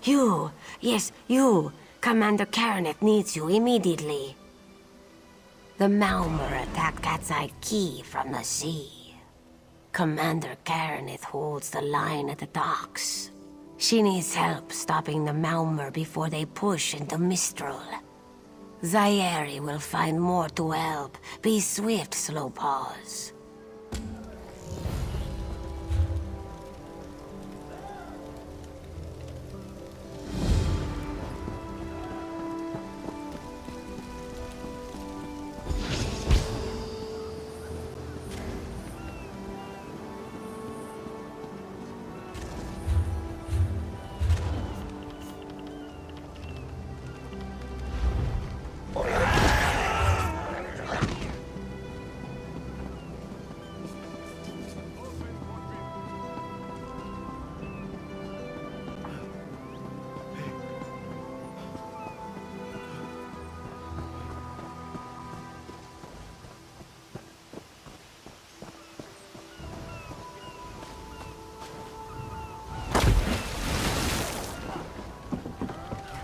You! Yes, you! Commander Karaneth needs you immediately. The Malmer attacked Cat's Eye Key from the sea. Commander Karaneth holds the line at the docks. She needs help stopping the Malmer before they push into Mistral. Zairi will find more to help. Be swift, Slowpaws.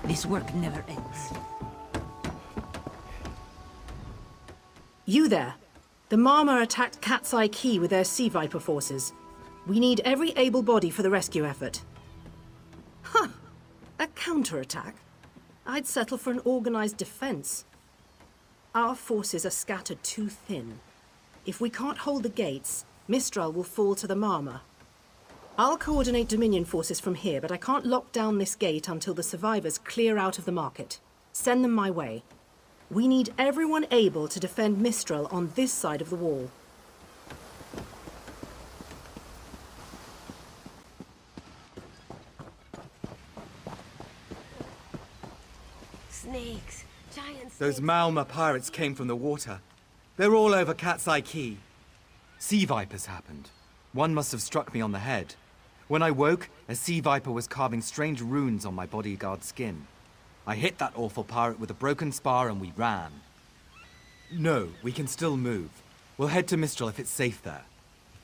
This work never ends. You there! The Marmor attacked Cat's Eye Key with their Sea Viper forces. We need every able body for the rescue effort. Huh! A counterattack? I'd settle for an organized defense. Our forces are scattered too thin. If we can't hold the gates, Mistral will fall to the Marmor. I'll coordinate Dominion forces from here, but I can't lock down this gate until the survivors clear out of the market. Send them my way. We need everyone able to defend Mistral on this side of the wall. Snakes! Giant snakes! Those Malma pirates came from the water. They're all over Cat's Eye Key. Sea vipers happened. One must have struck me on the head. When I woke, a sea viper was carving strange runes on my bodyguard's skin. I hit that awful pirate with a broken spar and we ran. No, we can still move. We'll head to Mistral if it's safe there.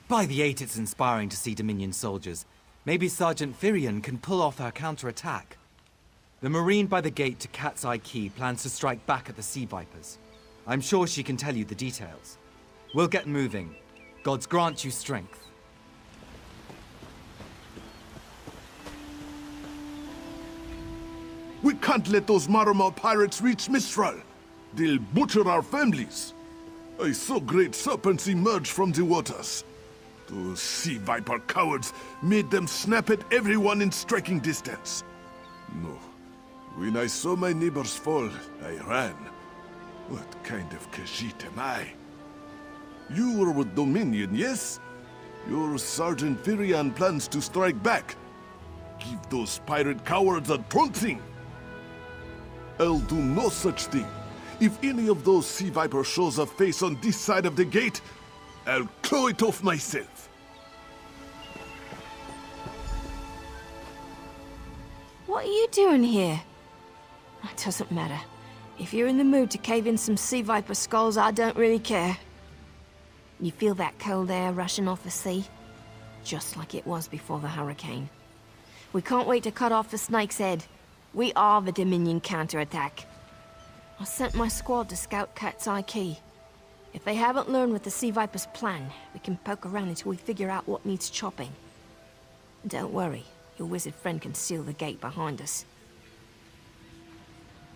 By the 8, it's inspiring to see Dominion soldiers. Maybe Sergeant Firion can pull off her counterattack. The Marine by the gate to Cat's Eye Key plans to strike back at the Sea Vipers. I'm sure she can tell you the details. We'll get moving. Gods grant you strength. We can't let those Marmor pirates reach Mistral. They'll butcher our families. I saw great serpents emerge from the waters. Those sea viper cowards made them snap at everyone in striking distance. No. When I saw my neighbors fall, I ran. What kind of Khajiit am I? You were with Dominion, yes? Your Sergeant Firion plans to strike back. Give those pirate cowards a trouncing. I'll do no such thing. If any of those sea viper shows a face on this side of the gate, I'll claw it off myself. What are you doing here? It doesn't matter. If you're in the mood to cave in some sea viper skulls, I don't really care. You feel that cold air rushing off the sea? Just like it was before the hurricane. We can't wait to cut off the snake's head. We are the Dominion counterattack. I sent my squad to scout Cat's Eye Key. If they haven't learned what the Sea Viper's plan, we can poke around until we figure out what needs chopping. Don't worry, your wizard friend can seal the gate behind us.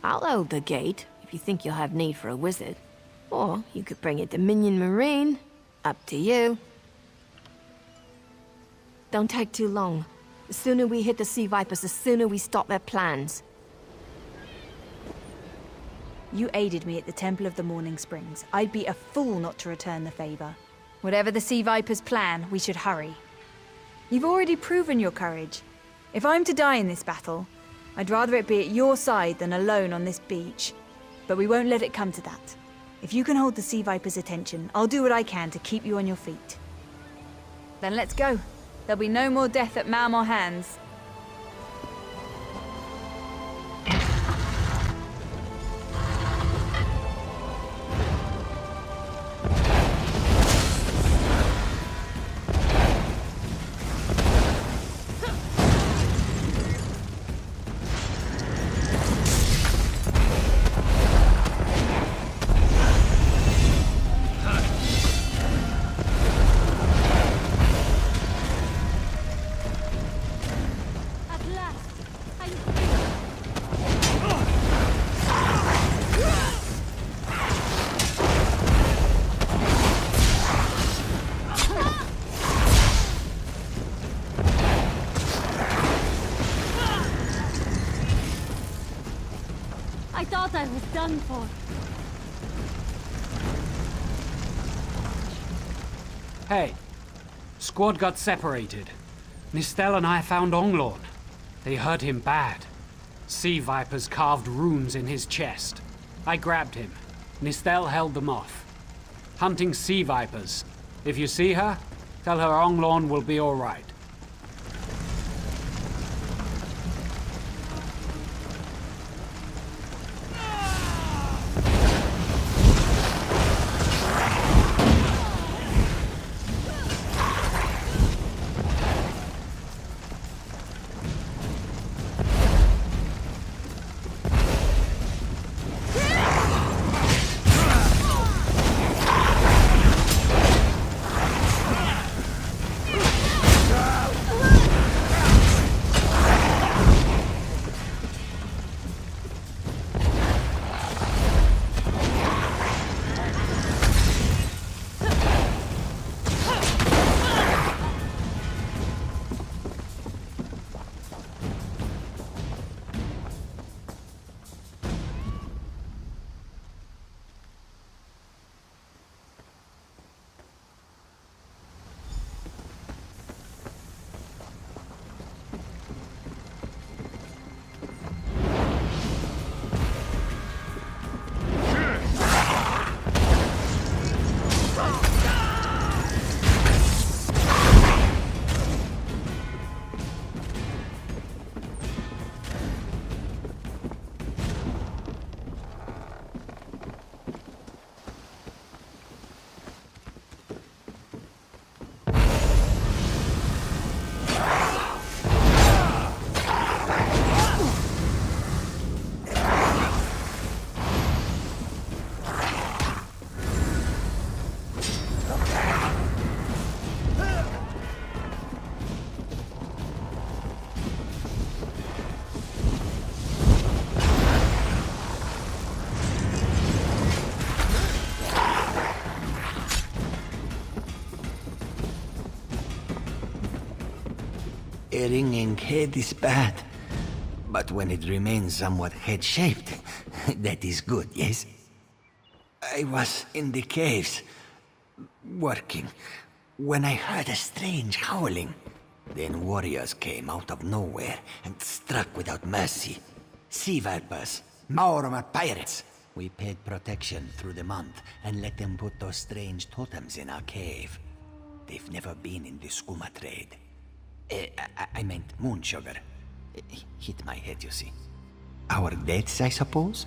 I'll hold the gate, if you think you'll have need for a wizard. Or you could bring a Dominion Marine. Up to you. Don't take too long. The sooner we hit the Sea Vipers, the sooner we stop their plans. You aided me at the Temple of the Morning Springs. I'd be a fool not to return the favor. Whatever the Sea Vipers plan, we should hurry. You've already proven your courage. If I'm to die in this battle, I'd rather it be at your side than alone on this beach. But we won't let it come to that. If you can hold the Sea Vipers' attention, I'll do what I can to keep you on your feet. Then let's go. There'll be no more death at Malmor hands. thought I was done for. Hey, squad got separated. Nistel and I found Onglorn. They hurt him bad. Sea vipers carved runes in his chest. I grabbed him. Nistel held them off. Hunting sea vipers. If you see her, tell her Onglorn will be all right. A ringing head is bad, but when it remains somewhat head-shaped, that is good, yes? I was in the caves, working, when I heard a strange howling. Then warriors came out of nowhere and struck without mercy. Sea vipers, Maormer pirates. We paid protection through the month and let them put those strange totems in our cave. They've never been in the skooma trade. I meant moon sugar. Hit my head, you see. Our deaths, I suppose?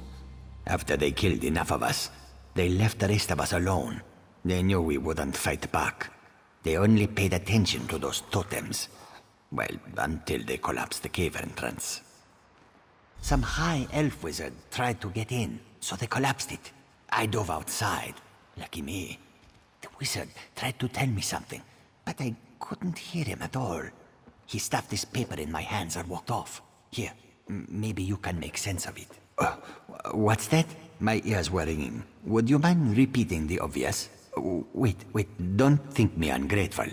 After they killed enough of us, they left the rest of us alone. They knew we wouldn't fight back. They only paid attention to those totems. Well, until they collapsed the cave entrance. Some high elf wizard tried to get in, so they collapsed it. I dove outside. Lucky me. The wizard tried to tell me something, but I couldn't hear him at all. He stuffed this paper in my hands and walked off. Here, maybe you can make sense of it. What's that? My ears were ringing. Would you mind repeating the obvious? Wait, don't think me ungrateful.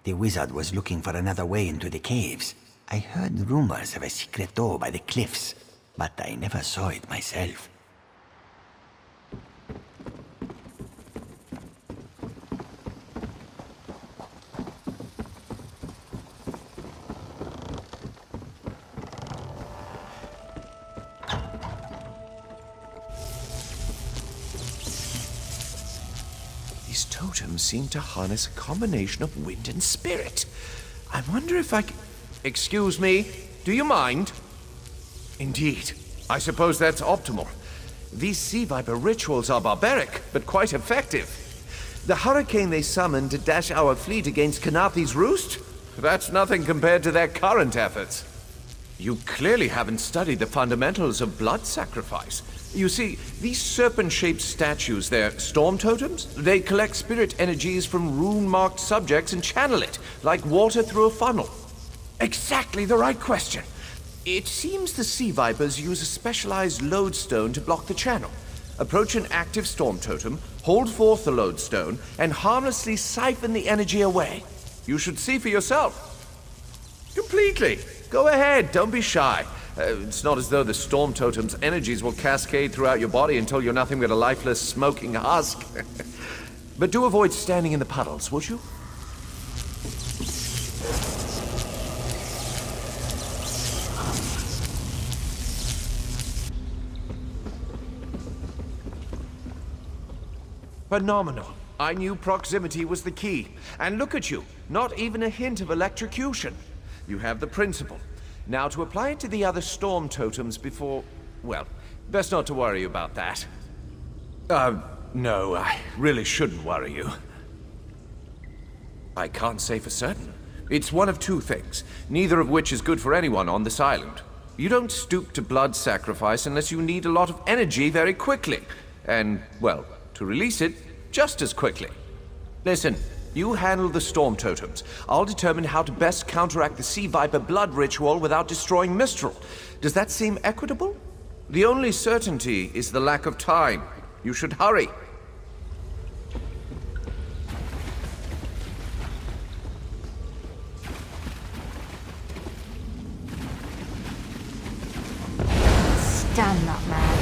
The wizard was looking for another way into the caves. I heard rumors of a secret door by the cliffs, but I never saw it myself. These totems seem to harness a combination of wind and spirit. I wonder if I can... Excuse me, do you mind? Indeed. I suppose that's optimal. These sea viper rituals are barbaric, but quite effective. The hurricane they summoned to dash our fleet against Kanathi's roost? That's nothing compared to their current efforts. You clearly haven't studied the fundamentals of blood sacrifice. You see, these serpent-shaped statues, they're storm totems. They collect spirit energies from rune-marked subjects and channel it, like water through a funnel. Exactly the right question. It seems the sea vipers use a specialized lodestone to block the channel. Approach an active storm totem, hold forth the lodestone, and harmlessly siphon the energy away. You should see for yourself. Completely. Go ahead, don't be shy. It's not as though the storm totem's energies will cascade throughout your body until you're nothing but a lifeless, smoking husk. But do avoid standing in the puddles, would you? Phenomenal. I knew proximity was the key. And look at you, not even a hint of electrocution. You have the principle. Now to apply it to the other storm totems before... well, best not to worry about that. No, I really shouldn't worry you. I can't say for certain. It's one of two things, neither of which is good for anyone on this island. You don't stoop to blood sacrifice unless you need a lot of energy very quickly. And, well, to release it just as quickly. Listen, you handle the storm totems. I'll determine how to best counteract the Sea Viper blood ritual without destroying Mistral. Does that seem equitable? The only certainty is the lack of time. You should hurry. Stand that man.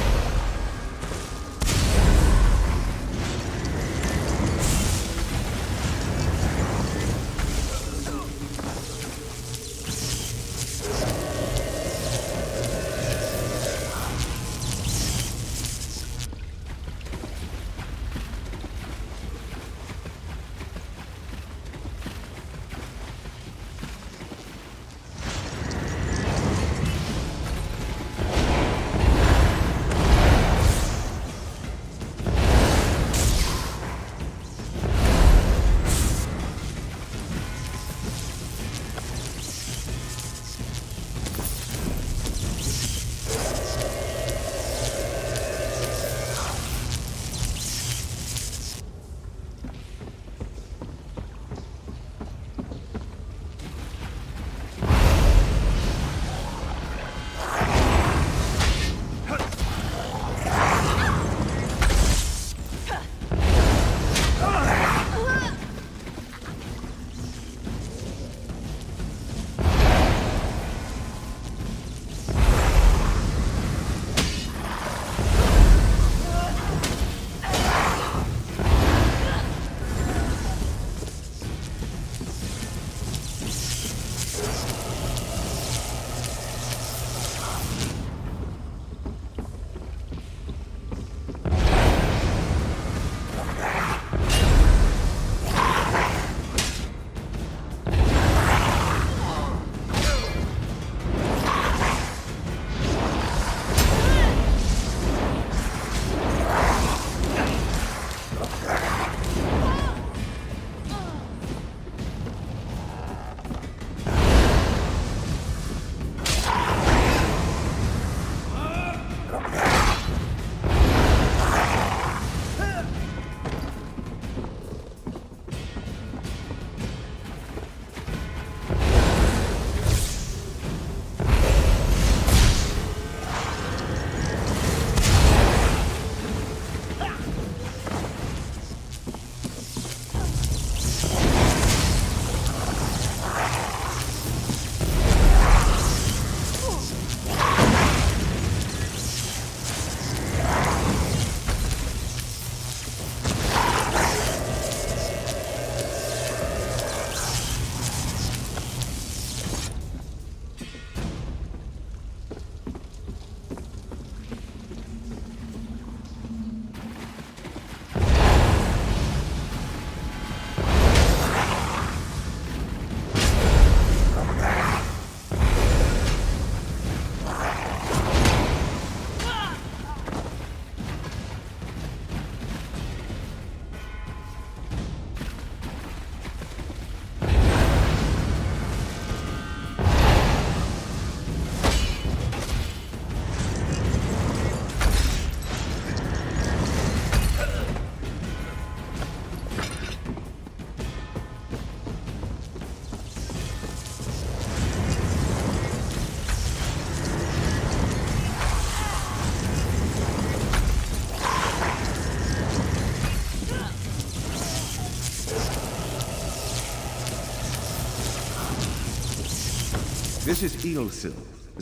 This is Eelsil,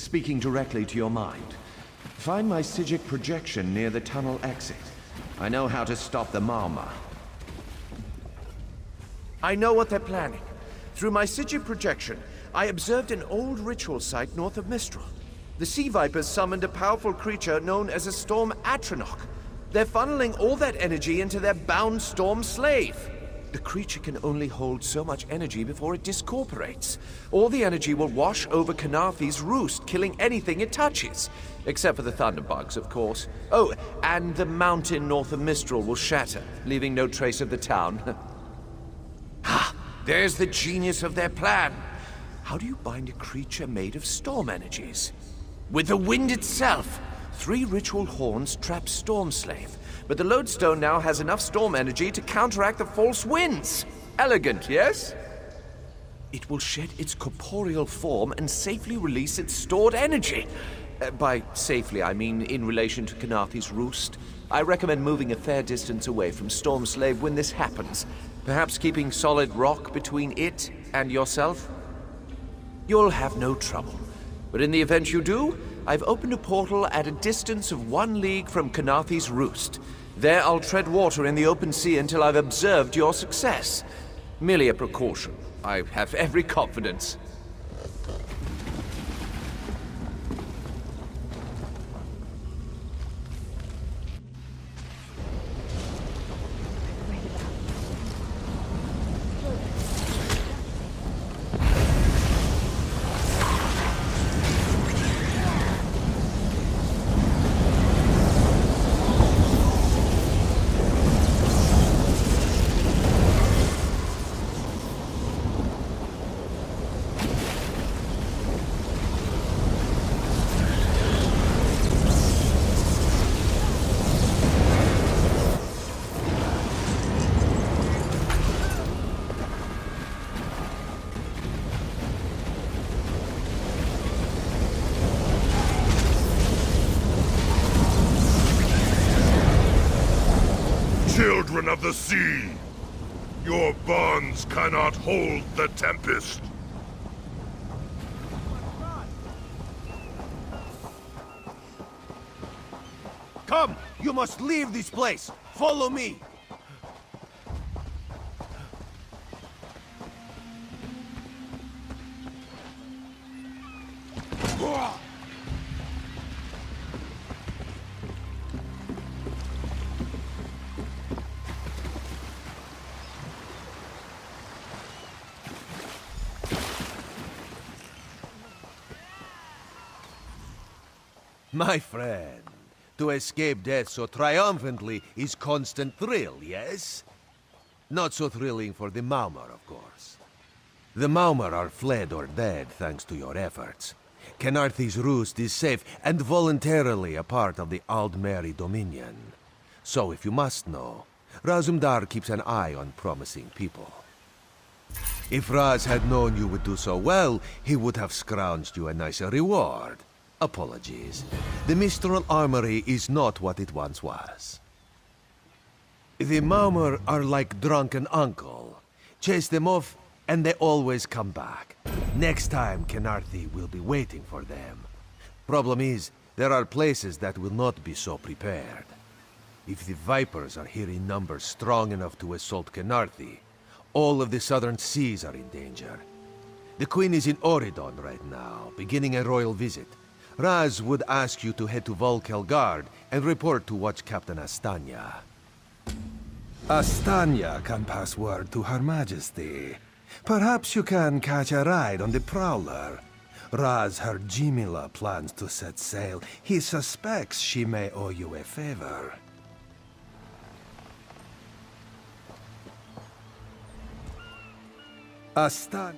speaking directly to your mind. Find my Psijic projection near the tunnel exit. I know how to stop the Marma. I know what they're planning. Through my Psijic projection, I observed an old ritual site north of Mistral. The Sea Vipers summoned a powerful creature known as a Storm Atronach. They're funneling all that energy into their bound Storm Slave. The creature can only hold so much energy before it discorporates. All the energy will wash over Canarthi's roost, killing anything it touches. Except for the thunderbugs, of course. Oh, and the mountain north of Mistral will shatter, leaving no trace of the town. Ah, there's the genius of their plan. How do you bind a creature made of storm energies? With the wind itself. 3 ritual horns trap Storm Slave, but the lodestone now has enough storm energy to counteract the false winds. Elegant, yes? It will shed its corporeal form and safely release its stored energy. By safely, I mean in relation to Canarthi's roost. I recommend moving a fair distance away from Storm Slave when this happens. Perhaps keeping solid rock between it and yourself? You'll have no trouble. But in the event you do, I've opened a portal at a distance of 1 league from Canarthi's roost. There I'll tread water in the open sea until I've observed your success. Merely a precaution. I have every confidence. Children of the sea, your bonds cannot hold the Tempest. Come! You must leave this place! Follow me! My friend, to escape death so triumphantly is constant thrill, yes? Not so thrilling for the Maumar, of course. The Maumar are fled or dead thanks to your efforts. Canarthi's roost is safe and voluntarily a part of the Aldmeri Dominion. So if you must know, Razumdar keeps an eye on promising people. If Raz had known you would do so well, he would have scrounged you a nicer reward. Apologies. The Mistral Armory is not what it once was. The Maumar are like drunken uncle. Chase them off, and they always come back. Next time, Canarthi will be waiting for them. Problem is, there are places that will not be so prepared. If the Vipers are here in numbers strong enough to assault Canarthi, all of the southern seas are in danger. The Queen is in Oridon right now, beginning a royal visit. Raz would ask you to head to Volkelgard and report to Watch Captain Astanya. Astanya can pass word to Her Majesty. Perhaps you can catch a ride on the Prowler. Raz Her Jimila plans to set sail. He suspects she may owe you a favor. Astanya?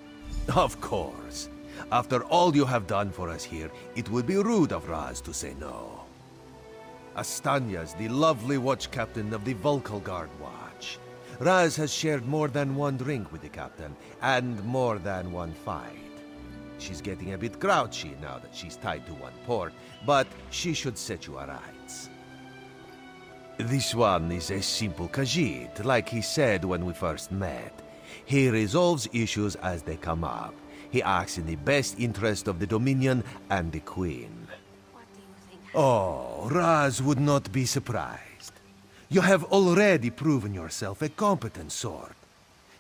Of course. After all you have done for us here, it would be rude of Raz to say no. Astanya's the lovely watch captain of the Volkelgard Watch. Raz has shared more than one drink with the captain, and more than one fight. She's getting a bit grouchy now that she's tied to one port, but she should set you aright. This one is a simple Khajiit, like he said when we first met. He resolves issues as they come up. He acts in the best interest of the Dominion and the Queen. Oh, Raz would not be surprised. You have already proven yourself a competent sword.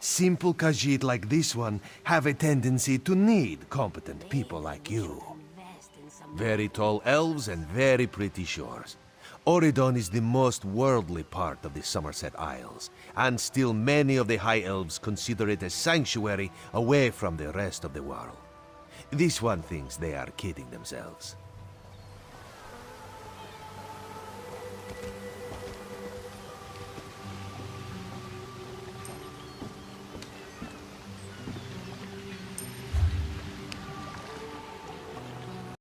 Simple Khajiit like this one have a tendency to need competent people like you. Very tall elves and very pretty shores. Oridon is the most worldly part of the Somerset Isles, and still many of the High Elves consider it a sanctuary away from the rest of the world. This one thinks they are kidding themselves.